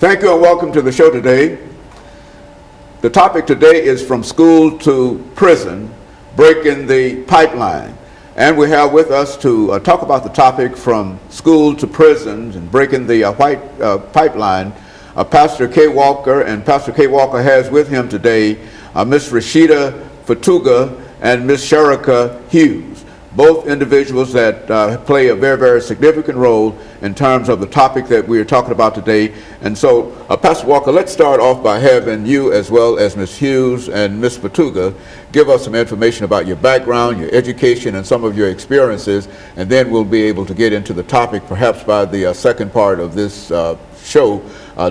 Thank you and welcome to the show today. The topic today is from school to prison, breaking the pipeline. And we have with us to talk about the topic from school to prisons and breaking the pipeline, Pastor KWalker, and Pastor KWalker has with him today Ms. Rashida Fatuga and Ms. Sharika Hughes, both individuals that play a very, very significant role in terms of the topic that we are talking about today. And so, Pastor Walker, let's start off by having you, as well as Ms. Hughes and Ms. Fatuga, give us some information about your background, your education, and some of your experiences, and then we'll be able to get into the topic, perhaps by the second part of this show,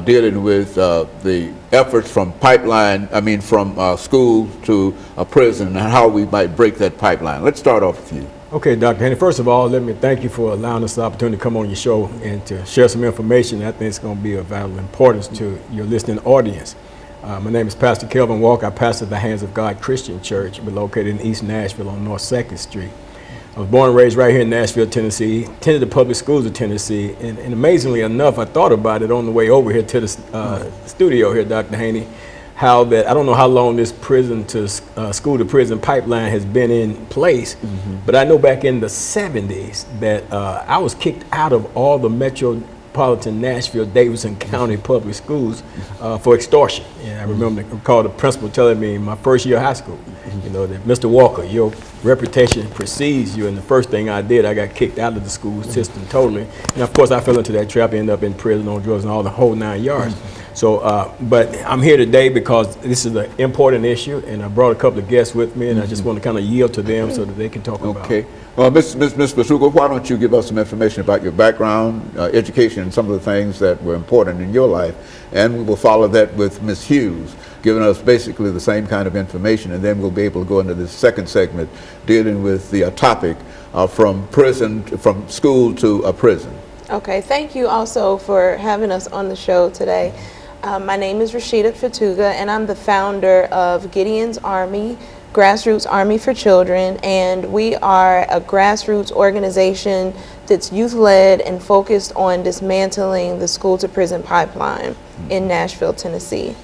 dealing with the efforts from school to a prison and how we might break that pipeline. Let's start off with you. Okay, Dr. Henry, first of all, let me thank you for allowing us the opportunity to come on your show and to share some information. I think it's going to be of valuable importance to your listening audience. My name is Pastor Kelvin Walker. I pastor the Hands of God Christian Church. We're located in East Nashville on North 2nd Street. I was born and raised right here in Nashville, Tennessee, attended the public schools of Tennessee, and amazingly enough, I thought about it on the way over here to the studio here, Dr. Haney, how that, I don't know how long this prison to school to prison pipeline has been in place, but I know back in the 70s that I was kicked out of all the metropolitan Nashville, Davidson County public schools for extortion. And I recall the principal telling me in my first year of high school, you know, that Mr. Walker, your reputation precedes you, and the first thing I did, I got kicked out of the school system totally. And of course, I fell into that trap, ended up in prison on drugs and all the whole 9 yards. So, but I'm here today because this is an important issue, and I brought a couple of guests with me, and I just want to kind of yield to them so that they can talk about it. Okay. Well, Ms. Basuga, why don't you give us some information about your background, education, and some of the things that were important in your life, and we will follow that with Ms. Hughes, giving us basically the same kind of information, and then we'll be able to go into this second segment dealing with the topic from school to a prison. Okay, thank you also for having us on the show today. My name is Rashida Fatuga, and I'm the founder of Gideon's Army, Grassroots Army for Children, and we are a grassroots organization that's youth-led and focused on dismantling the school-to-prison pipeline in Nashville, Tennessee.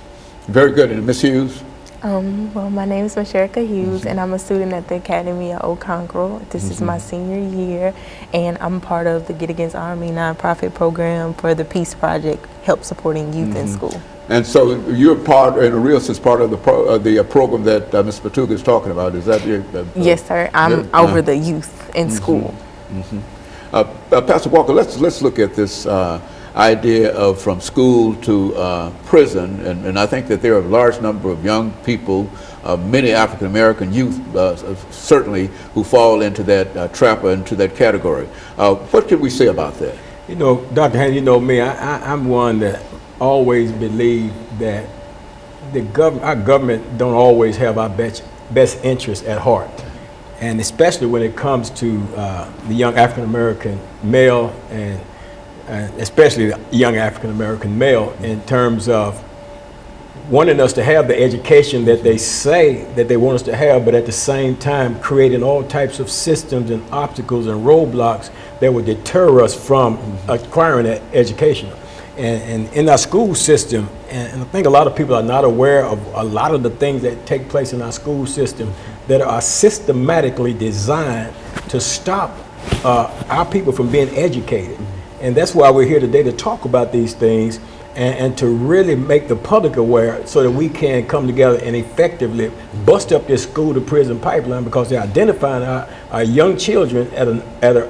Very good. And Ms. Hughes? Well, my name is Sharika Hughes, and I'm a student at the Academy at Okonkwo. This is my senior year, and I'm part of the Get Against Army nonprofit program for the Peace Project, help supporting youth in school. And so you're part, in a real sense, part of the program that Ms. Fatuga is talking about. Is that your? Yes, sir. I'm over the youth in school. Pastor Walker, let's look at this idea of from school to prison, and I think that there are a large number of young people, many African American youth certainly, who fall into that trap, into that category. What can we say about that? You know, Dr. Haney, you know me, I'm one that always believe that our government don't always have our best interests at heart. And especially when it comes to the young African American male, and especially the young African American male, in terms of wanting us to have the education that they say that they want us to have, but at the same time creating all types of systems and obstacles and roadblocks that would deter us from acquiring that education. And in our school system, and I think a lot of people are not aware of a lot of the things that take place in our school system that are systematically designed to stop our people from being educated. And that's why we're here today, to talk about these things and to really make the public aware so that we can come together and effectively bust up this school to prison pipeline, because they're identifying our young children at an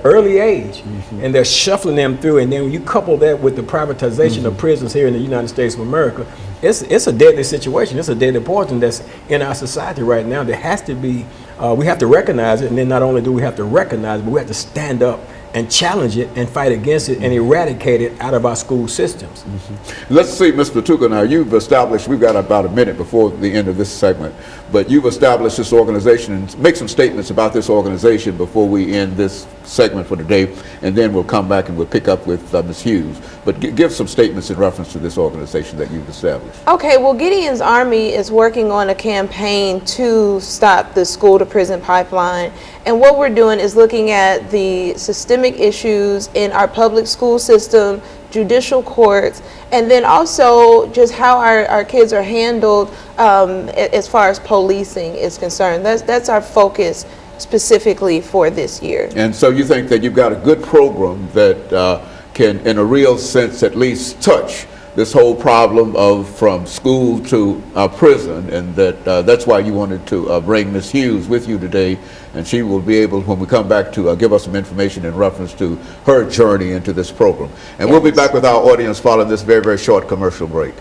early age, and they're shuffling them through. And then when you couple that with the privatization of prisons here in the United States of America, it's a deadly situation. It's a deadly poison that's in our society right now. There has to be, we have to recognize it, and then not only do we have to recognize it, but we have to stand up and challenge it and fight against it and eradicate it out of our school systems. Let's see, Ms. Fatuga, now you've established, we've got about a minute before the end of this segment, but you've established this organization, and make some statements about this organization before we end this segment for today, and then we'll come back and we'll pick up with Ms. Hughes. But give some statements in reference to this organization that you've established. Okay, well, Gideon's Army is working on a campaign to stop the school to prison pipeline. And what we're doing is looking at the systemic issues in our public school system judicial courts, and then also just how our kids are handled as far as policing is concerned. That's our focus specifically for this year. And so you think that you've got a good program that can, in a real sense, at least touch this whole problem of from school to prison, and that's why you wanted to bring Ms. Hughes with you today, and she will be able, when we come back, to give us some information in reference to her journey into this program. And we'll be back with our audience following this very, very short commercial break.